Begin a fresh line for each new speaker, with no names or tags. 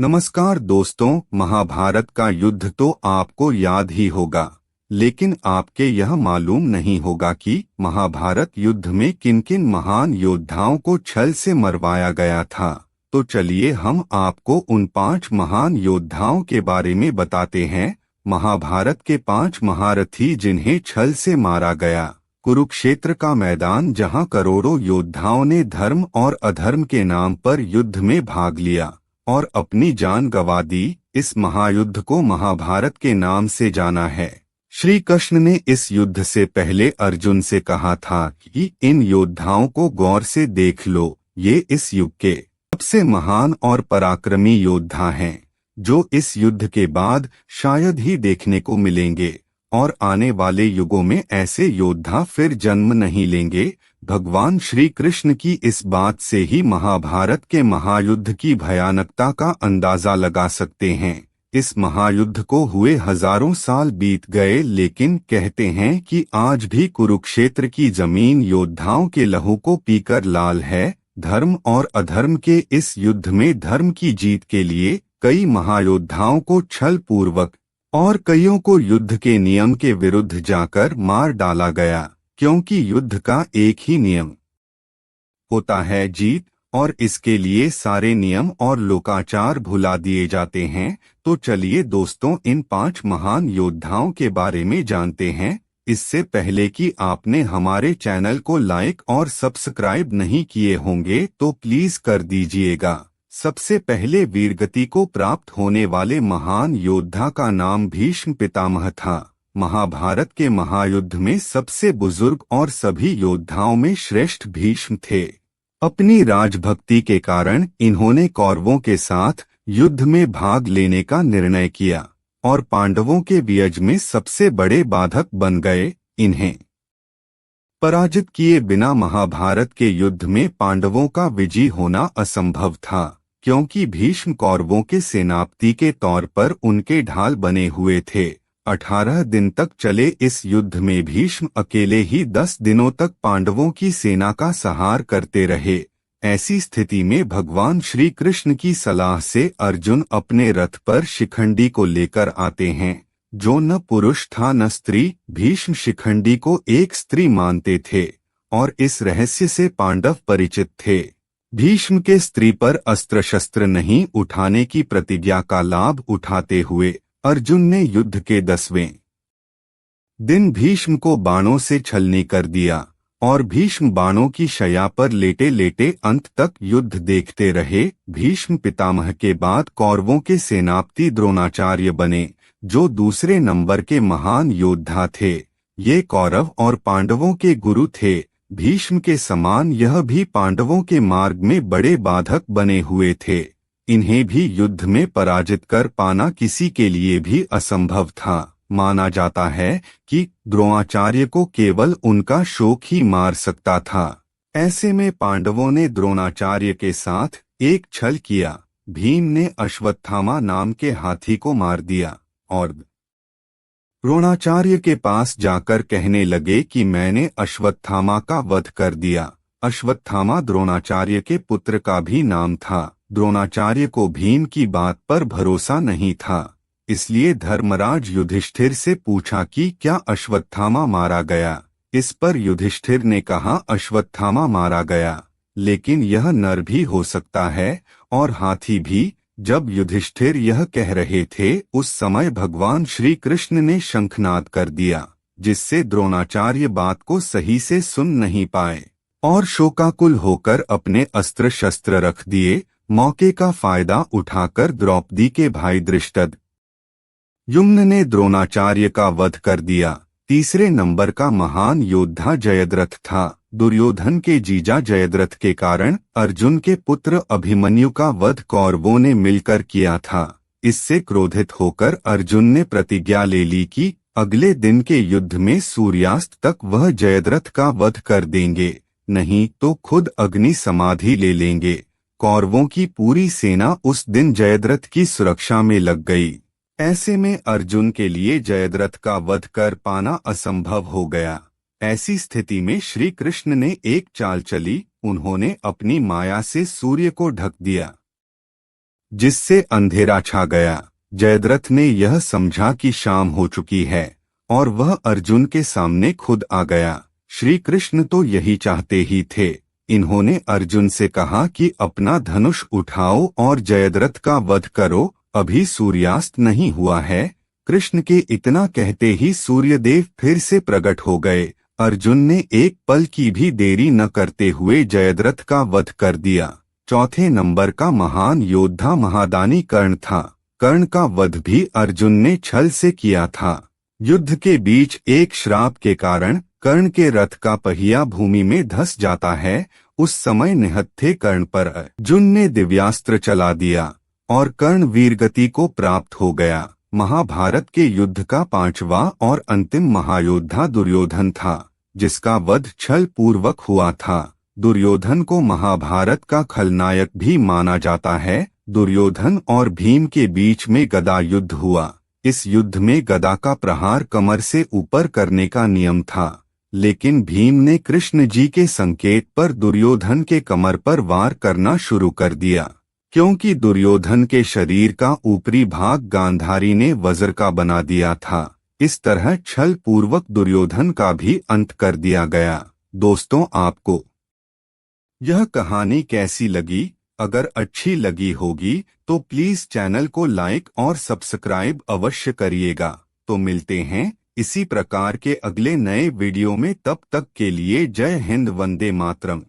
नमस्कार दोस्तों, महाभारत का युद्ध तो आपको याद ही होगा, लेकिन आपके यह मालूम नहीं होगा कि महाभारत युद्ध में किन किन महान योद्धाओं को छल से मरवाया गया था। तो चलिए हम आपको उन 5 महान योद्धाओं के बारे में बताते हैं। महाभारत के 5 महारथी जिन्हें छल से मारा गया। कुरुक्षेत्र का मैदान जहां करोड़ों योद्धाओं ने धर्म और अधर्म के नाम पर युद्ध में भाग लिया और अपनी जान गंवा दी, इस महायुद्ध को महाभारत के नाम से जाना है। श्री कृष्ण ने इस युद्ध से पहले अर्जुन से कहा था कि इन योद्धाओं को गौर से देख लो, ये इस युग के सबसे महान और पराक्रमी योद्धा हैं, जो इस युद्ध के बाद शायद ही देखने को मिलेंगे और आने वाले युगों में ऐसे योद्धा फिर जन्म नहीं लेंगे। भगवान श्री कृष्ण की इस बात से ही महाभारत के महायुद्ध की भयानकता का अंदाजा लगा सकते हैं। इस महायुद्ध को हुए हजारों साल बीत गए, लेकिन कहते हैं कि आज भी कुरुक्षेत्र की जमीन योद्धाओं के लहू को पीकर लाल है। धर्म और अधर्म के इस युद्ध में धर्म की जीत के लिए कई महायोद्धाओं को छल पूर्वक और कईयों को युद्ध के नियम के विरुद्ध जाकर मार डाला गया, क्योंकि युद्ध का एक ही नियम होता है, जीत, और इसके लिए सारे नियम और लोकाचार भुला दिए जाते हैं। तो चलिए दोस्तों, इन 5 महान योद्धाओं के बारे में जानते हैं। इससे पहले कि आपने हमारे चैनल को लाइक और सब्सक्राइब नहीं किए होंगे तो प्लीज कर दीजिएगा। सबसे पहले वीरगति को प्राप्त होने वाले महान योद्धा का नाम भीष्म पितामह था। महाभारत के महायुद्ध में सबसे बुजुर्ग और सभी योद्धाओं में श्रेष्ठ भीष्म थे। अपनी राजभक्ति के कारण इन्होंने कौरवों के साथ युद्ध में भाग लेने का निर्णय किया और पांडवों के विजय में सबसे बड़े बाधक बन गए। इन्हें पराजित किए बिना महाभारत के युद्ध में पांडवों का विजयी होना असंभव था, क्योंकि भीष्म कौरवों के सेनापति के तौर पर उनके ढाल बने हुए थे। 18 दिन तक चले इस युद्ध में भीष्म अकेले ही 10 दिनों तक पांडवों की सेना का संहार करते रहे। ऐसी स्थिति में भगवान श्री कृष्ण की सलाह से अर्जुन अपने रथ पर शिखंडी को लेकर आते हैं, जो न पुरुष था न स्त्री। भीष्म शिखंडी को एक स्त्री मानते थे और इस रहस्य से पांडव परिचित थे। भीष्म के स्त्री पर अस्त्र शस्त्र नहीं उठाने की प्रतिज्ञा का लाभ उठाते हुए अर्जुन ने युद्ध के 10वें दिन भीष्म को बाणों से छलनी कर दिया और भीष्म बाणों की शैया पर लेटे लेटे अंत तक युद्ध देखते रहे। भीष्म पितामह के बाद कौरवों के सेनापति द्रोणाचार्य बने, जो दूसरे नंबर के महान योद्धा थे। ये कौरव और पांडवों के गुरु थे। भीष्म के समान यह भी पांडवों के मार्ग में बड़े बाधक बने हुए थे। इन्हें भी युद्ध में पराजित कर पाना किसी के लिए भी असंभव था। माना जाता है कि द्रोणाचार्य को केवल उनका शोक ही मार सकता था। ऐसे में पांडवों ने द्रोणाचार्य के साथ एक छल किया। भीम ने अश्वत्थामा नाम के हाथी को मार दिया और द्रोणाचार्य के पास जाकर कहने लगे कि मैंने अश्वत्थामा का वध कर दिया। अश्वत्थामा द्रोणाचार्य के पुत्र का भी नाम था। द्रोणाचार्य को भीम की बात पर भरोसा नहीं था, इसलिए धर्मराज युधिष्ठिर से पूछा कि क्या अश्वत्थामा मारा गया। इस पर युधिष्ठिर ने कहा अश्वत्थामा मारा गया, लेकिन यह नर भी हो सकता है और हाथी भी। जब युधिष्ठिर यह कह रहे थे, उस समय भगवान श्री कृष्ण ने शंखनाद कर दिया, जिससे द्रोणाचार्य बात को सही से सुन नहीं पाए और शोकाकुल होकर अपने अस्त्र शस्त्र रख दिए। मौके का फायदा उठाकर द्रौपदी के भाई धृष्टद्युम्न ने द्रोणाचार्य का वध कर दिया। तीसरे नंबर का महान योद्धा जयद्रथ था। दुर्योधन के जीजा जयद्रथ के कारण अर्जुन के पुत्र अभिमन्यु का वध कौरवों ने मिलकर किया था। इससे क्रोधित होकर अर्जुन ने प्रतिज्ञा ले ली कि अगले दिन के युद्ध में सूर्यास्त तक वह जयद्रथ का वध कर देंगे, नहीं तो खुद अग्नि समाधि ले लेंगे। कौरवों की पूरी सेना उस दिन जयद्रथ की सुरक्षा में लग गई। ऐसे में अर्जुन के लिए जयद्रथ का वध कर पाना असंभव हो गया। ऐसी स्थिति में श्री कृष्ण ने एक चाल चली। उन्होंने अपनी माया से सूर्य को ढक दिया जिससे अंधेरा छा गया। जयद्रथ ने यह समझा कि शाम हो चुकी है और वह अर्जुन के सामने खुद आ गया। श्री कृष्ण तो यही चाहते ही थे। इन्होंने अर्जुन से कहा कि अपना धनुष उठाओ और जयद्रथ का वध करो, अभी सूर्यास्त नहीं हुआ है। कृष्ण के इतना कहते ही सूर्यदेव फिर से प्रकट हो गए। अर्जुन ने एक पल की भी देरी न करते हुए जयद्रथ का वध कर दिया। चौथे नंबर का महान योद्धा महादानी कर्ण था। कर्ण का वध भी अर्जुन ने छल से किया था। युद्ध के बीच एक श्राप के कारण कर्ण के रथ का पहिया भूमि में धंस जाता है। उस समय निहत्थे कर्ण पर अर्जुन ने दिव्यास्त्र चला दिया और कर्ण वीरगति को प्राप्त हो गया। महाभारत के युद्ध का पांचवा और अंतिम महायोद्धा दुर्योधन था, जिसका वध छल पूर्वक हुआ था। दुर्योधन को महाभारत का खलनायक भी माना जाता है। दुर्योधन और भीम के बीच में गदा युद्ध हुआ। इस युद्ध में गदा का प्रहार कमर से ऊपर करने का नियम था, लेकिन भीम ने कृष्ण जी के संकेत पर दुर्योधन के कमर पर वार करना शुरू कर दिया। क्योंकि दुर्योधन के शरीर का ऊपरी भाग गांधारी ने वज्र का बना दिया था, इस तरह छल पूर्वक दुर्योधन का भी अंत कर दिया गया। दोस्तों, आपको यह कहानी कैसी लगी? अगर अच्छी लगी होगी तो प्लीज चैनल को लाइक और सब्सक्राइब अवश्य करिएगा। तो मिलते हैं इसी प्रकार के अगले नए वीडियो में। तब तक के लिए जय हिंद, वंदे मातरम।